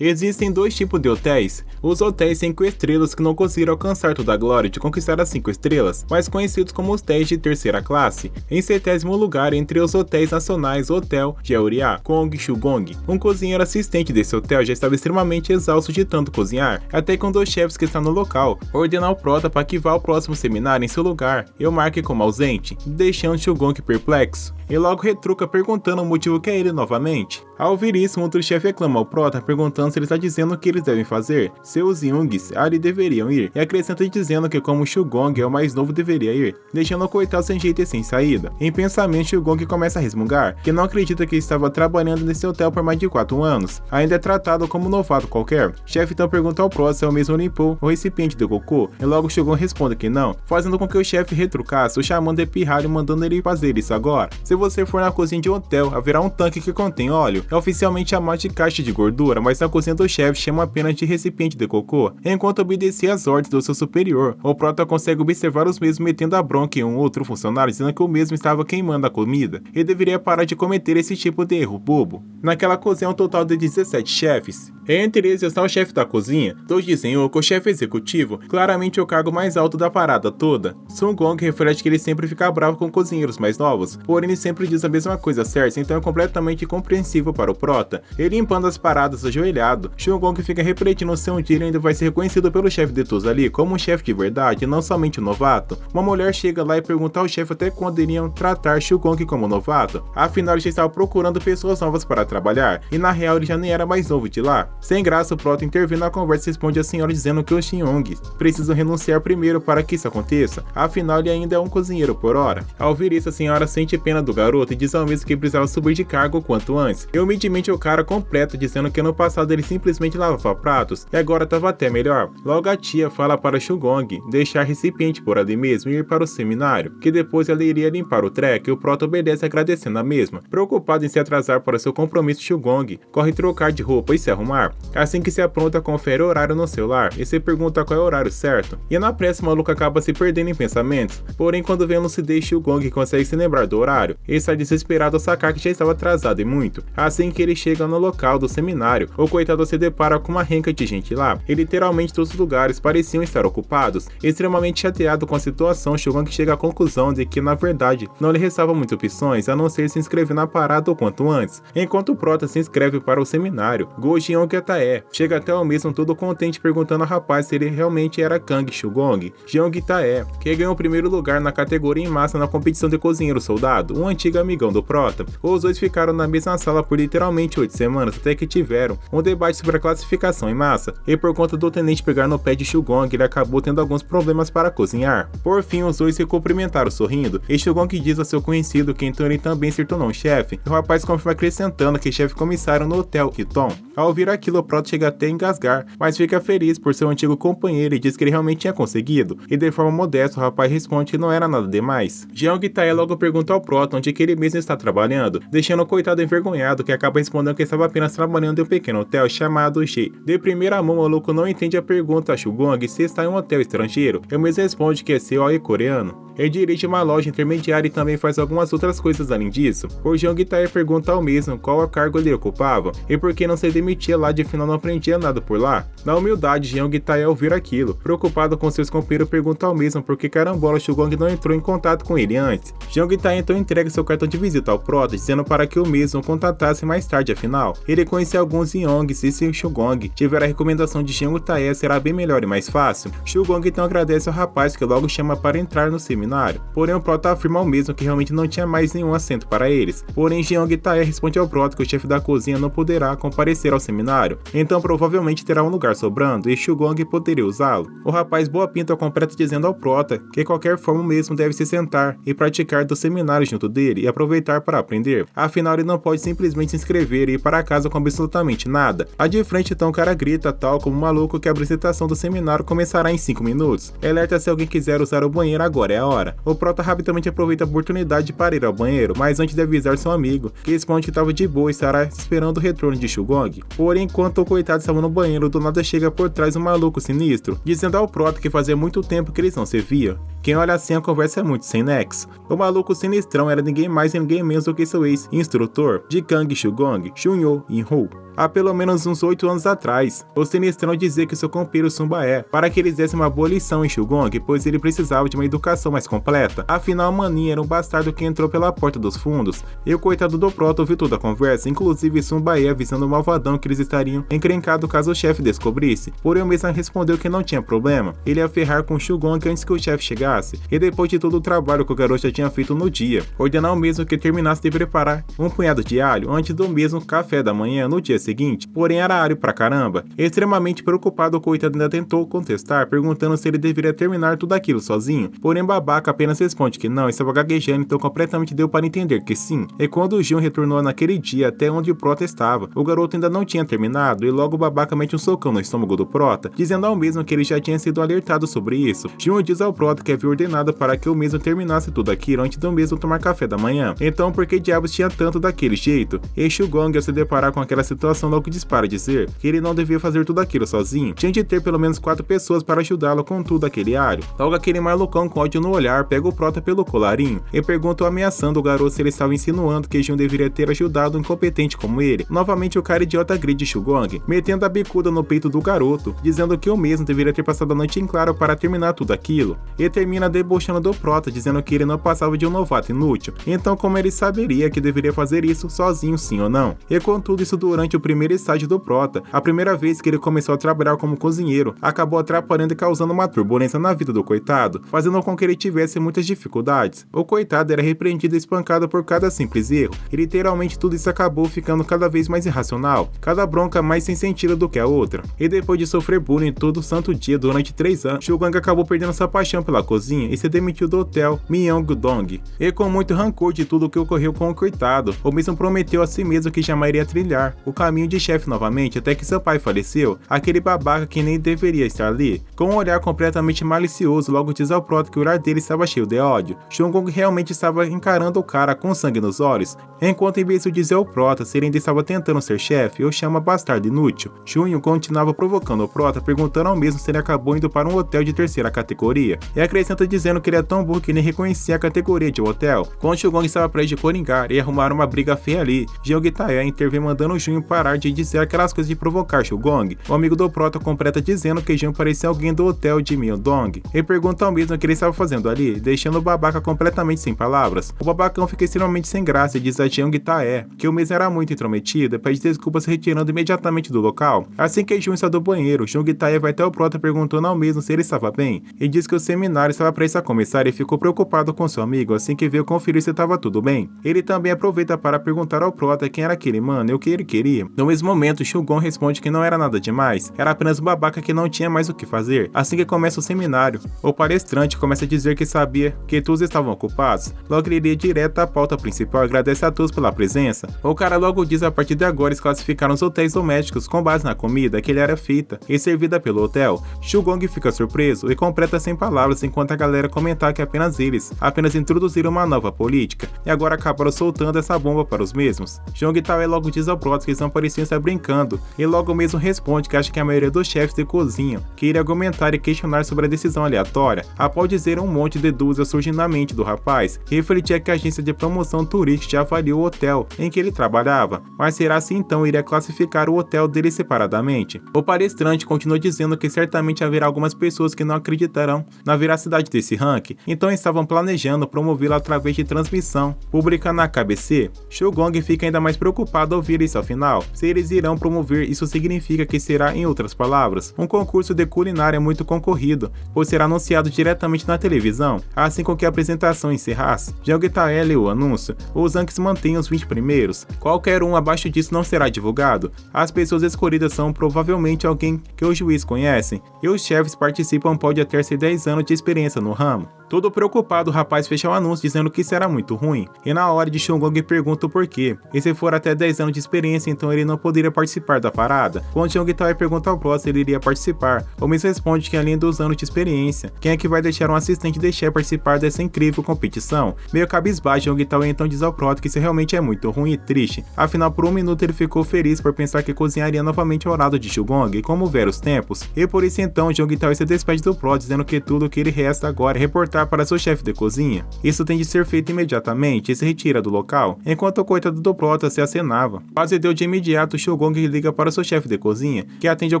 Existem dois tipos de hotéis: os hotéis 5 estrelas que não conseguiram alcançar toda a glória de conquistar as 5 estrelas, mais conhecidos como hotéis de terceira classe. Em 70º lugar entre os hotéis nacionais, o Hotel Jeoria Kong Shugong. Um cozinheiro assistente desse hotel já estava extremamente exausto de tanto cozinhar, até que um dos chefes que está no local ordena ao prota para que vá ao próximo seminário em seu lugar e o marque como ausente, deixando Shugong perplexo. E logo retruca perguntando o motivo que é ele novamente. Ao ouvir isso, um outro chefe reclama ao prota perguntando se ele está dizendo o que eles devem fazer, se os Youngs ali deveriam ir, e acrescenta dizendo que como Shugong é o mais novo deveria ir, deixando o coitado sem jeito e sem saída. Em pensamento, Shugong começa a resmungar, que não acredita que estava trabalhando nesse hotel por mais de 4 anos, ainda é tratado como um novato qualquer. Chefe então pergunta ao prota se é o mesmo limpou o recipiente de cocô, e logo Shugong responde que não, fazendo com que o chefe retrucasse, o chamando de pirralho e mandando ele fazer isso agora. Se você for na cozinha de um hotel, haverá um tanque que contém óleo, é oficialmente chamado de caixa de gordura, mas na cozinha do chefe chama apenas de recipiente de cocô. Enquanto obedecia às ordens do seu superior, o prota consegue observar os mesmos metendo a bronca em um outro funcionário, dizendo que o mesmo estava queimando a comida e deveria parar de cometer esse tipo de erro bobo. Naquela cozinha um total de 17 chefes. Entre eles está o chefe da cozinha, todos dizem que o chefe executivo, claramente o cargo mais alto da parada toda. Sun Gong reflete que ele sempre fica bravo com cozinheiros mais novos, porém ele sempre diz a mesma coisa certa, então é completamente compreensível para o prota. Ele limpando as paradas ajoelhado, Sun Gong fica refletindo se um dia ele ainda vai ser reconhecido pelo chefe de todos ali como um chefe de verdade, não somente um novato. Uma mulher chega lá e pergunta ao chefe até quando iriam tratar Sun Gong como novato, afinal ele já estava procurando pessoas novas para trabalhar, e na real ele já nem era mais novo de lá. Sem graça, o prota intervém na conversa e responde a senhora dizendo que os Xinhongs precisam renunciar primeiro para que isso aconteça, afinal ele ainda é um cozinheiro por hora. Ao ouvir isso, a senhora sente pena do garoto e diz ao mesmo que precisava subir de cargo o quanto antes. E humildemente o cara completa dizendo que no passado ele simplesmente lavava pratos e agora estava até melhor. Logo a tia fala para Shugong deixar recipiente por ali mesmo e ir para o seminário, que depois ela iria limpar o treco, e o prota obedece agradecendo a mesma. Preocupado em se atrasar para seu compromisso, Shugong corre trocar de roupa e se arrumar. Assim que se apronta, confere o horário no celular e se pergunta qual é o horário certo. E na pressa, o maluco acaba se perdendo em pensamentos. Porém, quando vê a lucidez, Shugong consegue se lembrar do horário. Ele está desesperado ao sacar que já estava atrasado e muito. Assim que ele chega no local do seminário, o coitado se depara com uma renca de gente lá. E literalmente todos os lugares pareciam estar ocupados. Extremamente chateado com a situação, Shugong chega à conclusão de que, na verdade, não lhe restavam muitas opções a não ser se inscrever na parada o quanto antes. Enquanto o prota se inscreve para o seminário, Gojion Tae chega até o mesmo todo contente perguntando ao rapaz se ele realmente era Kang Shugong, Jeong Tae, que ganhou o primeiro lugar na categoria em massa na competição de cozinheiro soldado, um antigo amigão do prota. Os dois ficaram na mesma sala por literalmente 8 semanas até que tiveram um debate sobre a classificação em massa, e por conta do tenente pegar no pé de Shugong, ele acabou tendo alguns problemas para cozinhar. Por fim, os dois se cumprimentaram sorrindo, e Shugong diz ao seu conhecido que então ele também se tornou um chefe, e o rapaz confirma acrescentando que chefe comissário no Hotel Hiton. Ao ouvir aquilo, o prota chega até a engasgar, mas fica feliz por seu antigo companheiro e diz que ele realmente tinha conseguido, e de forma modesta o rapaz responde que não era nada demais. Jeong Tae logo pergunta ao prota onde que ele mesmo está trabalhando, deixando o coitado envergonhado, que acaba respondendo que estava apenas trabalhando em um pequeno hotel chamado G. De primeira mão, o maluco não entende a pergunta a Shugong se está em um hotel estrangeiro, e o mesmo responde que é seu e coreano. Ele dirige uma loja intermediária e também faz algumas outras coisas além disso. O Jeong Tae pergunta ao mesmo qual cargo ele ocupava e por que não se demitia lá, de final não aprendia nada por lá. Na humildade, Jeong Tae ao ouvir aquilo, preocupado com seus companheiros, pergunta ao mesmo por que carambola Shugong não entrou em contato com ele antes. Jeong Tae então entrega seu cartão de visita ao prota, dizendo para que o mesmo o contatasse mais tarde, afinal ele conhecia alguns Yongs e se Shugong tiver a recomendação de Jeong Tae será bem melhor e mais fácil. Shugong então agradece ao rapaz, que logo chama para entrar no seminário. Porém, o prota afirma ao mesmo que realmente não tinha mais nenhum assento para eles. Porém, Jeong Tae responde ao prota que o chefe da cozinha não poderá comparecer ao seminário, então provavelmente terá um lugar sobrando e Shugong poderia usá-lo. O rapaz boa pinta completa dizendo ao prota que qualquer forma mesmo deve se sentar e praticar do seminário junto dele e aproveitar para aprender. Afinal, ele não pode simplesmente se inscrever e ir para casa com absolutamente nada. Lá de frente, então, o cara grita, tal como um maluco, que a apresentação do seminário começará em 5 minutos. Alerta se alguém quiser usar o banheiro, agora é a hora. O prota rapidamente aproveita a oportunidade para ir ao banheiro, mas antes de avisar seu amigo, que responde que estava de boa e estará esperando o retorno de Shugong. Porém, enquanto o coitado estava no banheiro, do nada chega por trás um maluco sinistro, dizendo ao prota que fazia muito tempo que eles não se viam. Quem olha assim, a conversa é muito sem nexo. O maluco sinistrão era ninguém mais e ninguém menos do que seu ex-instrutor de Kang Shugong, Shunyo In-ho. Há pelo menos menos uns 8 anos atrás. O Sinistrão dizia que seu companheiro Sumbaé, para que eles dessem uma boa lição em Shugong, pois ele precisava de uma educação mais completa. Afinal, Manin era um bastardo que entrou pela porta dos fundos, e o coitado do Prota ouviu toda a conversa, inclusive Sumbaé avisando o malvadão que eles estariam encrencados caso o chefe descobrisse. Porém, o mesmo respondeu que não tinha problema, ele ia ferrar com Shugong antes que o chefe chegasse, e depois de todo o trabalho que o garoto já tinha feito no dia, ordenar o mesmo que terminasse de preparar um punhado de alho antes do mesmo café da manhã no dia seguinte. Porém, era alho pra caramba. Extremamente preocupado, o coitado ainda tentou contestar, perguntando se ele deveria terminar tudo aquilo sozinho. Porém, Babaca apenas responde que não, estava gaguejando, então completamente deu para entender que sim. E quando o Gion retornou naquele dia até onde o Prota estava, o garoto ainda não tinha terminado, e logo o Babaca mete um socão no estômago do Prota, dizendo ao mesmo que ele já tinha sido alertado sobre isso. Gion diz ao Prota que havia ordenado para que o mesmo terminasse tudo aquilo antes do mesmo tomar café da manhã. Então, por que diabos tinha tanto daquele jeito? E Shugong, ao se deparar com aquela situação, logo dispara dizer que ele não devia fazer tudo aquilo sozinho, tinha de ter pelo menos 4 pessoas para ajudá-lo com tudo aquele alho. Logo aquele malucão com ódio no olhar pega o Prota pelo colarinho e pergunta ameaçando o garoto se ele estava insinuando que Gion deveria ter ajudado um incompetente como ele. Novamente o cara idiota gride Shugong, metendo a bicuda no peito do garoto, dizendo que o mesmo deveria ter passado a noite em claro para terminar tudo aquilo, e termina debochando do Prota, dizendo que ele não passava de um novato inútil, então como ele saberia que deveria fazer isso sozinho, sim ou não? E contudo, isso durante o primeiro estágio do Prota, a primeira vez que ele começou a trabalhar como cozinheiro, acabou atrapalhando e causando uma turbulência na vida do coitado, fazendo com que ele tivesse muitas dificuldades. O coitado era repreendido e espancado por cada simples erro, e literalmente tudo isso acabou ficando cada vez mais irracional, cada bronca mais sem sentido do que a outra. E depois de sofrer bullying todo santo dia durante 3 anos, Shugong acabou perdendo sua paixão pela cozinha e se demitiu do hotel Myeongdong. E com muito rancor de tudo o que ocorreu com o coitado, o mesmo prometeu a si mesmo que jamais iria trilhar o caminho de chefe novamente até que seu pai faleceu, aquele babaca que nem deveria estar ali. Com um olhar completamente malicioso, logo diz ao Prota que o olhar dele estava cheio de ódio. Shugong realmente estava encarando o cara com sangue nos olhos, enquanto em vez de dizer ao Prota se ele ainda estava tentando ser chefe, o chama bastardo inútil. Shunyo continuava provocando o Prota, perguntando ao mesmo se ele acabou indo para um hotel de 3ª categoria, e acrescenta dizendo que ele é tão burro que nem reconhecia a categoria de hotel. Quando Shugong estava prestes de coringar e arrumar uma briga feia ali, Jeong Tae intervém mandando Shunyo parar de dizer aquelas coisas de provocar Shugong. O amigo do Prota completa dizendo que Jeong parecia alguém do hotel de Myeongdong, e pergunta ao mesmo o que ele estava fazendo ali, deixando o babaca completamente sem palavras. O babacão fica extremamente sem graça e diz a Jeong Tae que o mesmo era muito intrometido e pede desculpas retirando imediatamente do local. Assim que Jun sai do banheiro, Jeong Tae vai até o Prota perguntando ao mesmo se ele estava bem, e diz que o seminário estava prestes a começar e ficou preocupado com seu amigo assim que veio conferir se estava tudo bem. Ele também aproveita para perguntar ao Prota quem era aquele mano e o que ele queria. No mesmo momento, Shugong responde que não era nada demais, era apenas um babaca que não tinha mais o que fazer. Assim que começa o seminário, o palestrante começa a dizer que sabia que todos estavam ocupados, logo ele iria direto à pauta principal e agradece a todos pela presença. O cara logo diz a partir de agora eles classificaram os hotéis domésticos com base na comida que ele era feita e servida pelo hotel. Shugong fica surpreso e completa sem palavras enquanto a galera comentar que apenas eles introduziram uma nova política e agora acabaram soltando essa bomba para os mesmos. Jeong Tae logo diz ao Prota que eles não pareciam estar brincando e logo mesmo responde que acha que a maioria dos chefes de cozinha que iria argumentar e questionar sobre a decisão aleatória. Após dizer um monte de dúvidas surgindo na mente do rapaz, refletia que a agência de promoção turística já avaliou o hotel em que ele trabalhava, mas será se então iria classificar o hotel dele separadamente? O palestrante continua dizendo que certamente haverá algumas pessoas que não acreditarão na veracidade desse ranking, então estavam planejando promovê-lo através de transmissão pública na KBC. Shugong fica ainda mais preocupado ao ouvir isso ao final. Se eles irão promover, isso significa que será, em outras palavras, um concurso de culinária muito concorrido, pois será anunciado diretamente na televisão. Assim com que a apresentação encerrasse, Jeong Tae leu o anúncio. Os rankings mantêm os 20 primeiros. Qualquer um abaixo disso não será divulgado. As pessoas escolhidas são provavelmente alguém que os juízes conhecem, e os chefes participam pode até ser 10 anos de experiência no ramo. Todo preocupado, o rapaz fecha o anúncio dizendo que será muito ruim, e na hora de Shugong pergunta o porquê, e se for até 10 anos de experiência então ele não poderia participar da parada. Quando Jeong Tae pergunta ao Prota se ele iria participar, o mesmo responde que além dos anos de experiência, quem é que vai deixar um assistente de chefe participar dessa incrível competição? Meio cabisbaixo, Jeong Tae então diz ao Prota que isso realmente é muito ruim e triste, afinal por um minuto ele ficou feliz por pensar que cozinharia novamente ao lado de Shugong, como velhos tempos, e por isso então Jeong Tae se despede do Prota dizendo que tudo o que ele resta agora é reportar para seu chefe de cozinha. Isso tem de ser feito imediatamente e se retira do local, enquanto o coitado do Prota se acenava. Quase deu de imediato, Gong liga para o seu chefe de cozinha, que atende ao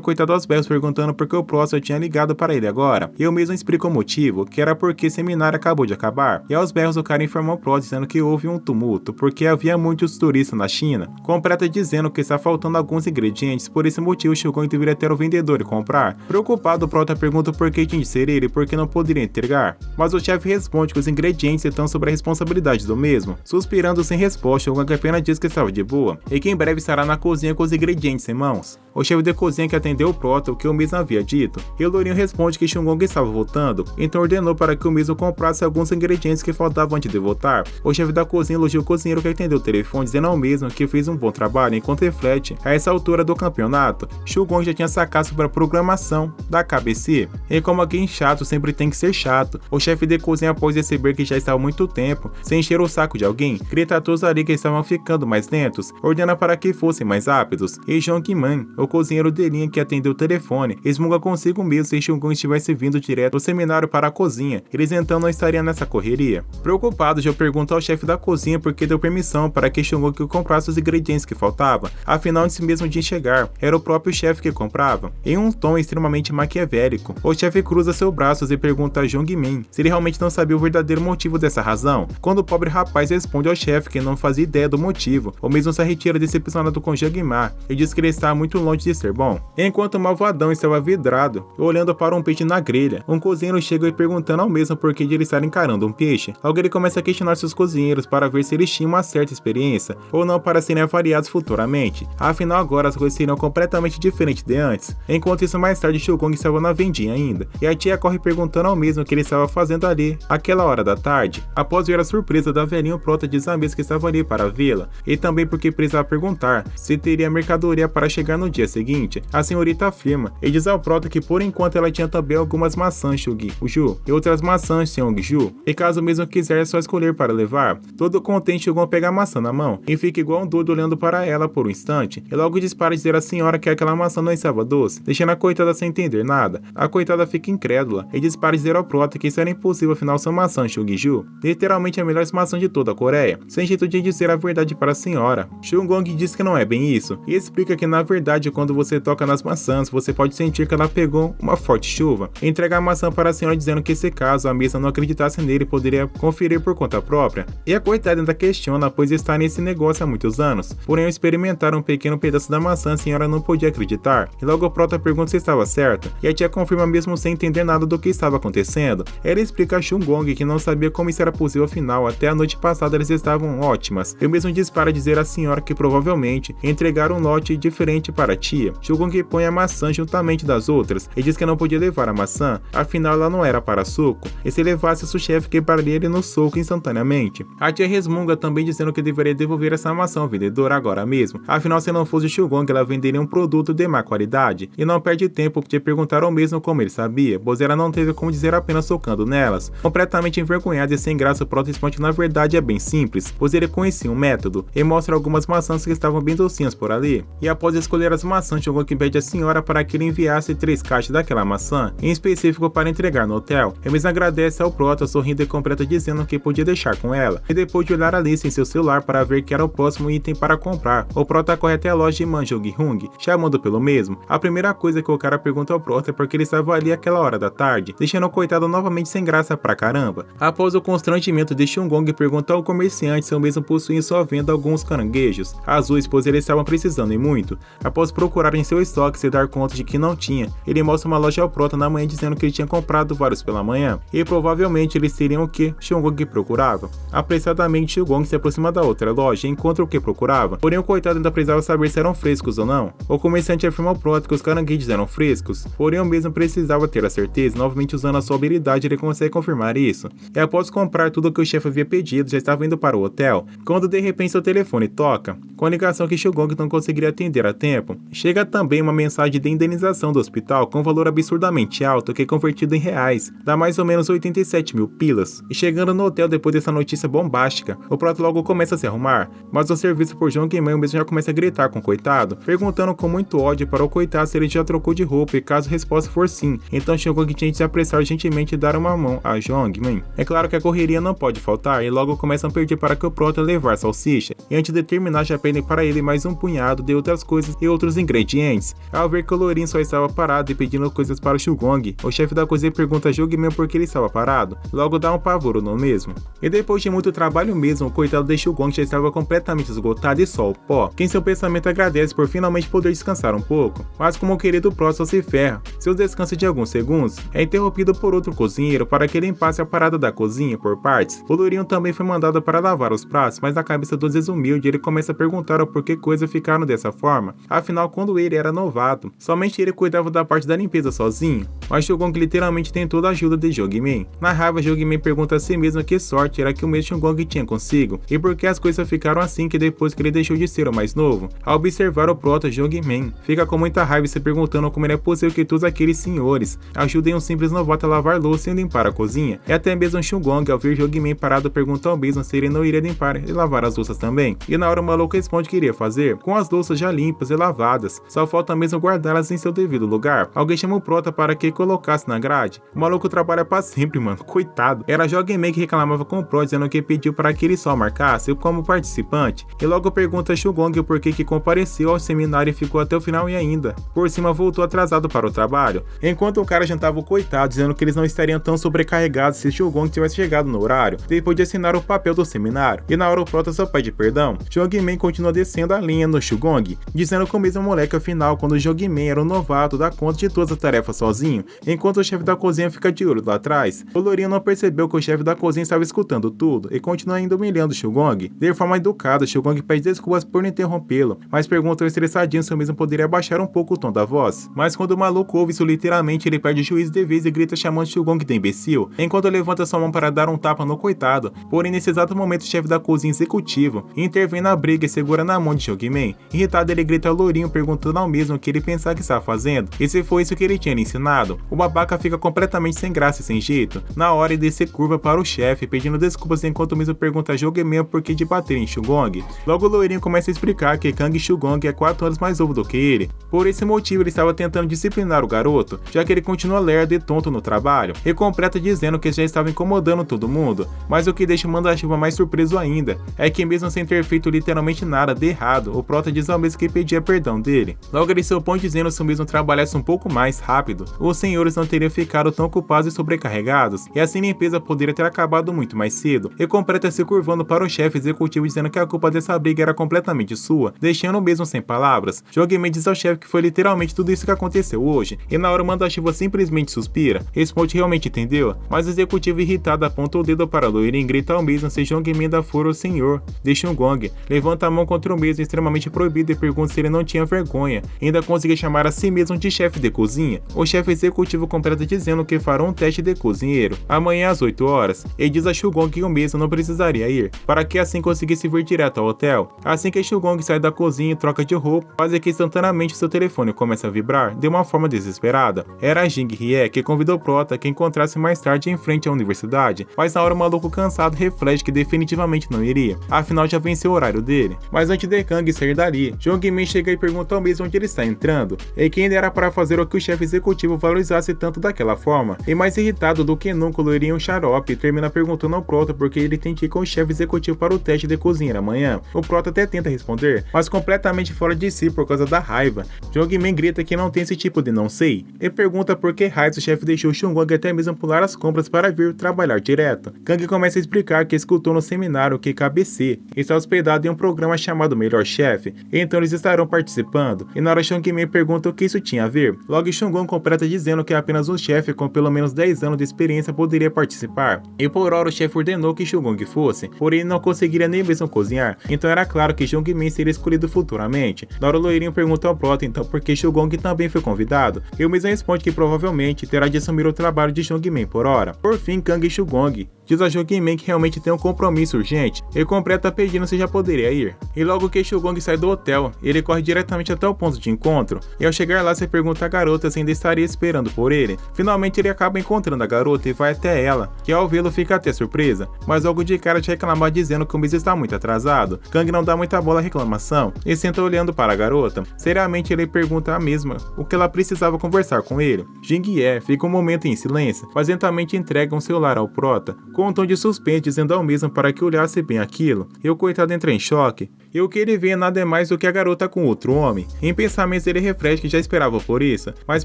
coitado aos berros perguntando por que o Próspero tinha ligado para ele agora. Eu mesmo explico o motivo, que era porque o seminário acabou de acabar. E aos berros o cara informou o Próspero dizendo que houve um tumulto, porque havia muitos turistas na China, com Prata dizendo que está faltando alguns ingredientes, por esse motivo o Gong deveria ter o vendedor e comprar. Preocupado, o Prota pergunta por que tinha de ser ele e por que não poderia entregar. Mas o chefe responde que os ingredientes estão sob a responsabilidade do mesmo. Suspirando sem resposta, o Gong apenas diz que estava de boa, e que em breve estará na cozinha com os ingredientes em mãos. O chefe de cozinha que atendeu o Prota o que o mesmo havia dito, e o Lourinho responde que Gong estava voltando, então ordenou para que o mesmo comprasse alguns ingredientes que faltavam antes de voltar. O chefe da cozinha elogia o cozinheiro que atendeu o telefone, dizendo ao mesmo que fez um bom trabalho, enquanto reflete, a essa altura do campeonato, Gong já tinha sacado sobre a programação da KBC, e como alguém chato sempre tem que ser chato, o chefe de cozinha, após perceber que já estava há muito tempo sem encher o saco de alguém, grita a todos ali que estavam ficando mais lentos, ordena para que fossem mais rápidos, e Jongman, o cozinheiro de linha que atendeu o telefone, esmunga consigo mesmo se Gong estivesse vindo direto do seminário para a cozinha, eles então não estariam nessa correria. Preocupado, eu pergunto ao chefe da cozinha por que deu permissão para que Gong comprasse os ingredientes que faltavam, afinal antes mesmo de chegar, era o próprio chefe que comprava. Em um tom extremamente maquiavélico, o chefe cruza seus braços e pergunta a Jongman se ele realmente não sabia o verdadeiro motivo dessa razão, quando o pobre rapaz responde ao chefe que não fazia ideia do motivo, ou mesmo se retira decepcionado com Jongman e diz que ele está muito longe de ser bom. Enquanto o malvadão estava vidrado, olhando para um peixe na grelha, um cozinheiro chega e perguntando ao mesmo por que de ele estar encarando um peixe. Logo ele começa a questionar seus cozinheiros para ver se eles tinham uma certa experiência, ou não para serem avaliados futuramente. Afinal agora as coisas seriam completamente diferentes de antes. Enquanto isso, mais tarde Gong estava na vendinha ainda, e a tia corre perguntando ao mesmo o que ele estava fazendo ali, aquela hora da tarde. Após ver a surpresa da velhinha, o Prota diz a mesma que estava ali para vê-la, e também porque precisava perguntar se teria mercadoria para chegar no dia seguinte. A senhorita afirma, e diz ao Prota que por enquanto ela tinha também algumas maçãs Ju, e outras maçãs Seong-ju, e caso mesmo quiser é só escolher para levar. Todo contente, Gong pega a maçã na mão, e fica igual um doido olhando para ela por um instante, e logo dispara dizer à senhora que aquela maçã não estava doce, deixando a coitada sem entender nada. A coitada fica incrédula, e dispara dizer ao Prota que isso era impossível, afinal são maçãs Seong-ju, literalmente a melhor maçã de toda a Coreia, sem jeito de dizer a verdade para a senhora. Gong diz que não é bem isso, e explica que na verdade quando você toca nas maçãs, você pode sentir que ela pegou uma forte chuva. Entrega a maçã para a senhora dizendo que se caso a mesa não acreditasse nele, poderia conferir por conta própria. E a coitada ainda questiona, pois está nesse negócio há muitos anos. Porém, ao experimentar um pequeno pedaço da maçã, a senhora não podia acreditar. E logo o Prota pergunta se estava certa, e a tia confirma mesmo sem entender nada do que estava acontecendo. Ela explica a Gong que não sabia como isso era possível, afinal, até a noite passada eles estavam ótimas. Eu mesmo dispara dizer à senhora que provavelmente entregaram um lote diferente para a tia. Gong põe a maçã juntamente das outras, e diz que não podia levar a maçã, afinal ela não era para suco, e se levasse o chefe quebraria ele no soco instantaneamente. A tia resmunga também dizendo que deveria devolver essa maçã ao vendedor agora mesmo, afinal se não fosse Gong ela venderia um produto de má qualidade, e não perde tempo de perguntar ao mesmo como ele sabia, pois ela não teve como dizer apenas socando nelas. Completamente envergonhada e sem graça, o Prota responde que na verdade é bem simples, pois ele conhecia um método, e mostra algumas maçãs que estavam bem docinhas por ali, e após escolher as maçãs, Gong pede à senhora para que ele enviasse 3 caixas daquela maçã, em específico para entregar no hotel. Ele mesmo agradece ao Prota, sorrindo e completa dizendo que podia deixar com ela, e depois de olhar a lista em seu celular para ver que era o próximo item para comprar, o Prota corre até a loja de Manjong-hung, chamando pelo mesmo. A primeira coisa que o cara pergunta ao Prota é porque ele estava ali àquela hora da tarde, deixando o coitado novamente sem graça pra caramba. Após o constrangimento de Gong, pergunta ao comerciante se o mesmo possuía em sua venda alguns caranguejos azuis, pois eles estavam precisando e muito. Após procurar em seu estoque e se dar conta de que não tinha, ele mostra uma loja ao Prota na manhã dizendo que ele tinha comprado vários pela manhã, e provavelmente eles seriam o que Gong procurava. Apressadamente Gong se aproxima da outra loja e encontra o que procurava, porém o coitado ainda precisava saber se eram frescos ou não. O comerciante afirma ao Prota que os caranguejos eram frescos, porém o mesmo precisava ter a certeza, novamente usando a sua habilidade ele consegue confirmar isso. E após comprar tudo o que o chefe havia pedido, já estava indo para o hotel, quando de repente seu telefone toca, com a ligação que Gong não conseguiria atender a tempo. Chega também uma mensagem de indenização do hospital com valor absurdamente alto que convertido em reais, dá mais ou menos 87 mil pilas. E chegando no hotel depois dessa notícia bombástica, o Prota logo começa a se arrumar, mas o serviço por Jongman mesmo já começa a gritar com o coitado, perguntando com muito ódio para o coitado se ele já trocou de roupa, e caso a resposta for sim, então Gong tinha de se apressar urgentemente e dar uma mão a Jongman. É claro que a correria não pode faltar, e logo começam a pedir para que o Prota levar salsicha, e antes de terminar já pedem para ele mais um punhado acompanhado de outras coisas e outros ingredientes. Ao ver que o loirinho só estava parado e pedindo coisas para o Shugong, o chefe da cozinha pergunta a Jogman por que ele estava parado, logo dá um pavoro no mesmo. E depois de muito trabalho mesmo, o coitado de Shugong já estava completamente esgotado e só o pó, quem seu pensamento agradece por finalmente poder descansar um pouco, mas como o querido Prota só se ferra, seu descanso de alguns segundos é interrompido por outro cozinheiro para que limpasse a parada da cozinha por partes. O loirinho também foi mandado para lavar os pratos, mas na cabeça do desumilde ele começa a perguntar o porquê coisas ficaram dessa forma, afinal quando ele era novato, somente ele cuidava da parte da limpeza sozinho, mas Shugong literalmente tem toda a ajuda de Jogman. Na raiva, Jogman pergunta a si mesmo que sorte era que o mesmo Shugong tinha consigo, e por que as coisas ficaram assim que depois que ele deixou de ser o mais novo. Ao observar o Prota, Jogman fica com muita raiva e se perguntando como é possível que todos aqueles senhores ajudem um simples novato a lavar louça e limpar a cozinha, e até mesmo Shugong, ao ver Jogman parado, pergunta ao mesmo se ele não iria limpar e lavar as louças também, e na hora o maluco responde que iria fazer, com as louças já limpas e lavadas, só falta mesmo guardá-las em seu devido lugar. Alguém chama o Prota para que colocasse na grade. O maluco trabalha pra sempre, mano, coitado. Era Jogman que reclamava com o Prota, dizendo que pediu para que ele só marcasse como participante, e logo pergunta a Shugong o porquê que compareceu ao seminário e ficou até o final e ainda, por cima, voltou atrasado para o trabalho, enquanto o cara jantava o coitado, dizendo que eles não estariam tão sobrecarregados se Shugong tivesse chegado no horário, depois de assinar o papel do seminário, e na hora o Prota só pede perdão. Jogman continua descendo a linha no Shugong, dizendo que o mesmo moleque afinal, quando Jogman era um novato, dá conta de todas as tarefas sozinho, enquanto o chefe da cozinha fica de olho lá atrás. O loirinho não percebeu que o chefe da cozinha estava escutando tudo, e continua ainda humilhando Shugong. De forma educada, Shugong pede desculpas por interrompê-lo, mas pergunta ao estressadinho se o mesmo poderia baixar um pouco o tom da voz. Mas quando o maluco ouve isso literalmente, ele perde o juízo de vez e grita chamando Shugong de imbecil, enquanto levanta sua mão para dar um tapa no coitado. Porém, nesse exato momento, o chefe da cozinha executivo intervém na briga e segura na mão de Jogman. Irritado, ele grita ao loirinho perguntando ao mesmo o que ele pensava que estava fazendo, e se foi isso que ele tinha lhe ensinado. O babaca fica completamente sem graça e sem jeito, na hora de descer curva para o chefe, pedindo desculpas enquanto o mesmo pergunta a Jogman por que de bater em Shugong. Logo o loirinho começa a explicar que Kang Shugong é 4 anos mais novo do que ele. Por esse motivo, ele estava tentando disciplinar o garoto, já que ele continua lerdo e tonto no trabalho, e completa dizendo que já estava incomodando todo mundo. Mas o que deixa o manda-chuva mais surpreso ainda é que mesmo sem ter feito literalmente nada de errado, o Prota diz ao mesmo que pedia perdão dele. Logo ele se opõe dizendo se o mesmo trabalhasse um pouco mais rápido, os senhores não teriam ficado tão ocupados e sobrecarregados, e assim a limpeza poderia ter acabado muito mais cedo, e completa se curvando para o chefe executivo dizendo que a culpa dessa briga era completamente sua, deixando o mesmo sem palavras. Jogman diz ao chefe que foi literalmente tudo isso que aconteceu hoje, e na hora o manda-chuva simplesmente suspira, responde que realmente entendeu, mas o executivo irritado aponta o dedo para o loirinho e grita ao mesmo se Jogman ainda for o senhor de Shugong, levanta a mão contra o mesmo extremamente proibido e pergunta se ele não tinha vergonha, ainda conseguia chamar a si mesmo de chefe de cozinha. O chefe executivo completa dizendo que fará um teste de cozinheiro amanhã às 8 horas, e diz a Shugong que o mesmo não precisaria ir, para que assim conseguisse vir direto ao hotel. Assim que Shugong sai da cozinha e troca de roupa, quase que instantaneamente seu telefone começa a vibrar de uma forma desesperada. Era a Jing Hye que convidou Prota que encontrasse mais tarde em frente à universidade, mas na hora o maluco cansado reflete que definitivamente não iria, afinal já venceu o horário dele. Mas antes de Kang sair dali, Jogman chega e pergunta ao mesmo onde ele está entrando, e quem dera para fazer o que o chefe executivo valorizasse tanto daquela forma. E mais irritado do que nunca, o loirinho xarope termina perguntando ao Prota porque ele tem que ir com o chefe executivo para o teste de cozinheiro amanhã. O Prota até tenta responder, mas completamente fora de si por causa da raiva. Jogman grita que não tem esse tipo de não sei, e pergunta por que raios o chefe deixou Shugong até mesmo pular as compras para vir trabalhar direto. Kang começa a explicar que escutou no seminário que KBC está hospedado em um programa chamado Melhor Chefe, então eles estarão participando, e na hora Jogman pergunta o que isso tinha a ver. Logo Shugong completa dizendo que apenas um chefe com pelo menos 10 anos de experiência poderia participar, e por hora o chefe ordenou que Shugong fosse, porém ele não conseguiria nem mesmo cozinhar, então era claro que Jogman seria escolhido futuramente. Na hora o loirinho pergunta ao Prota então por que Shugong também foi convidado, e o mesmo responde que provavelmente terá de assumir o trabalho de Jogman por hora. Por fim, Kang Shugong diz a Jogman que realmente tem um compromisso urgente, e completa pedindo se já poderia ir. E logo que Shugong sai do hotel, ele corre diretamente até o ponto de encontro, e ao chegar lá se pergunta à garota se ainda estaria esperando por ele. Finalmente ele acaba encontrando a garota e vai até ela, que ao vê-lo fica até surpresa, mas logo de cara te reclama dizendo que o mês está muito atrasado. Kang não dá muita bola à reclamação, e senta olhando para a garota. Seriamente ele pergunta a mesma o que ela precisava conversar com ele. Jing Hye fica um momento em silêncio, mas lentamente entrega um celular ao Prota, com um tom de suspense dizendo ao mesmo para que olhasse bem aquilo, e o coitado entra em choque, e o que ele vê é nada mais do que a garota com outro homem. Em pensamentos ele reflete que já esperava por isso, mas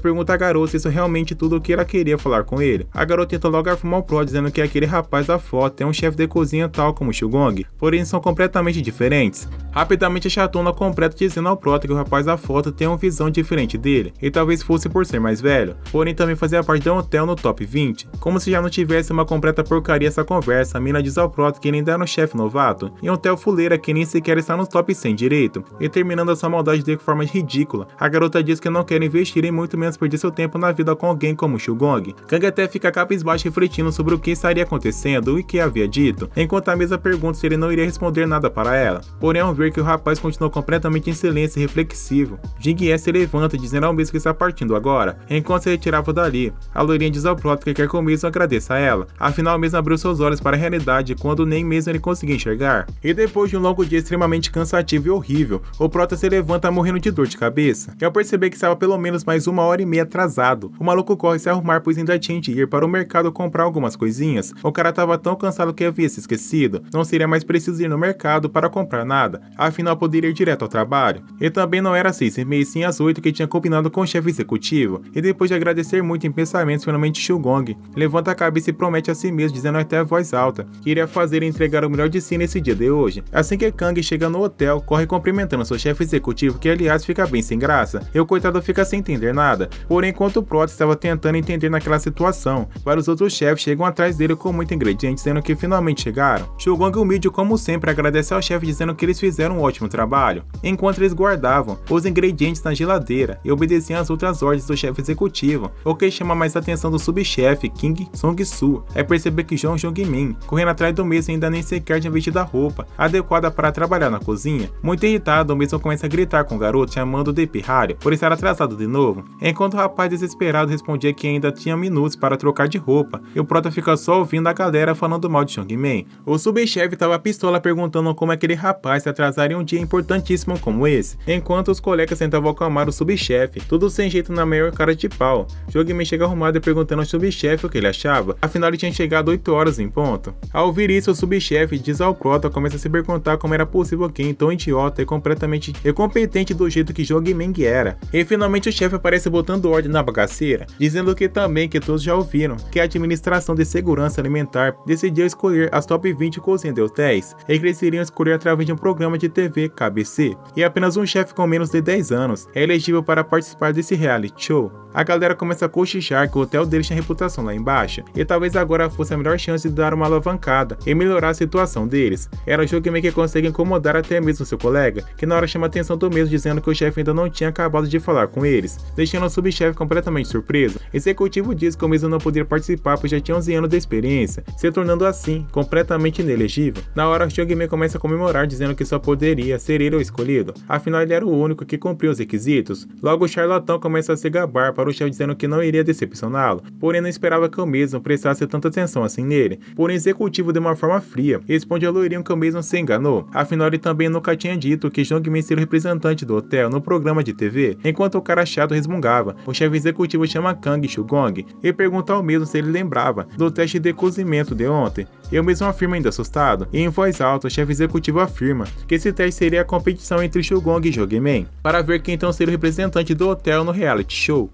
pergunta a garota se isso é realmente tudo o que ela queria falar com ele. A garota tenta logo afirmar o Pro, dizendo que aquele rapaz da foto é um chefe de cozinha tal como Shugong, porém são completamente diferentes. Rapidamente a chatona completa dizendo ao Prota que o rapaz da foto tem uma visão diferente dele, e talvez fosse por ser mais velho, porém também fazia parte de um hotel no top 20. Como se já não tivesse uma completa porcaria essa conversa, a mina diz ao Prota que ele ainda era um chefe novato, em um hotel fuleira que nem sequer está no top 100 direito, e terminando essa maldade de forma ridícula, a garota diz que não quer investir e muito menos perder seu tempo na vida com alguém como Shugong. Kang até fica cabisbaixo refletindo sobre o que estaria acontecendo e o que havia dito, enquanto a mesa pergunta se ele não iria responder nada para ela, porém ao ver que o rapaz continuou completamente em silêncio e reflexivo, Jing-Ye se levanta dizendo ao mesmo que está partindo agora, enquanto se retirava dali. A loirinha diz ao Prota que quer que o mesmo agradeça a ela, afinal o mesmo abriu seus olhos para a realidade quando nem mesmo ele conseguia enxergar. E depois de um longo dia extremamente cansativo e horrível, o Prota se levanta morrendo de dor de cabeça, e ao perceber que estava pelo menos mais 1h30 atrasado, o maluco corre se arrumar pois ainda tinha de ir para o mercado comprar algumas coisinhas. O cara estava tão cansado que havia se esquecido, não seria mais preciso ir no mercado para comprar nada, afinal poderia ir direto ao trabalho. E também não era às 6h30 sim às 8 que tinha combinado com o chefe executivo, e depois de agradecer muito em pensamentos, finalmente Shugong levanta a cabeça e promete a si mesmo, dizendo até a voz alta, que iria fazer e entregar o melhor de si nesse dia de hoje. Assim que Kang chega no hotel, corre cumprimentando seu chefe executivo, que aliás fica bem sem graça, e o coitado fica sem entender nada, porém enquanto o Prota estava tentando entender naquela situação, vários outros chefes chegam atrás dele com muito ingrediente, dizendo que finalmente chegaram. Shugong humilde como sempre agradece ao chefe dizendo que eles fizeram um ótimo trabalho, enquanto eles guardavam os ingredientes na geladeira e obedeciam às outras ordens do chefe executivo. O que chama mais a atenção do subchefe Kim Song-soo é perceber que Jong Jong-min, correndo atrás do mesmo, ainda nem sequer tinha vestido a roupa adequada para trabalhar na cozinha. Muito irritado, o mesmo começa a gritar com o garoto, chamando de pirralho por estar atrasado de novo, enquanto o rapaz desesperado respondia que ainda tinha minutos para trocar de roupa, e o Prota fica só ouvindo a galera falando mal de Jong-min. O subchefe tava pistola perguntando como aquele rapaz se atrasaria em um dia importantíssimo como esse, enquanto os colegas tentavam acalmar o subchefe, tudo sem jeito na maior cara de pau. Jong-min chega arrumado e perguntando ao subchefe o que ele achava, afinal ele tinha chegado 8 horas em ponto. Ao ouvir isso, o subchefe diz ao Prota, começa a se perguntar como era possível alguém tão idiota e completamente incompetente do jeito que Jong-min era. E finalmente o chefe aparece botando ordem na bagaceira, dizendo que também que todos já ouviram, que a administração de segurança alimentar decidiu escolher as top 20 cozinhas de hotéis, e que eles iriam escolher através de um programa de TV KBC, e apenas um chefe com menos de 10 anos é elegível para participar desse reality show. A galera começa a cochichar que o hotel deles tinha reputação lá embaixo, e talvez agora fosse a melhor chance de dar uma alavancada e melhorar a situação deles. Era o Jong-min que consegue incomodar até mesmo seu colega, que na hora chama a atenção do mesmo dizendo que o chefe ainda não tinha acabado de falar com eles, deixando o subchefe completamente surpreso. O executivo diz que o mesmo não poderia participar pois já tinha 11 anos de experiência, se tornando assim completamente inelegível. Na hora, Jong-min começa a comemorar dizendo que só poderia ser ele o escolhido, afinal ele era o único que cumpriu os requisitos. Logo o charlatão começa a se gabar para o chefe dizendo que não iria decepcioná-lo, porém não esperava que o mesmo prestasse tanta atenção assim nele. Porém o executivo de uma forma fria responde ao loirinho que o mesmo se enganou, afinal ele também nunca tinha dito que Jong-min seria o representante do hotel no programa de TV. Enquanto o cara chato resmungava, o chefe executivo chama Kang Shugong e pergunta ao mesmo se ele lembrava do teste de cozimento de ontem. E o mesmo afirma ainda assustado, e em voz alta o chefe executivo afirma que esse teste seria a competição entre Shugong e Jong-min, para ver quem então seria o representante do hotel no reality show.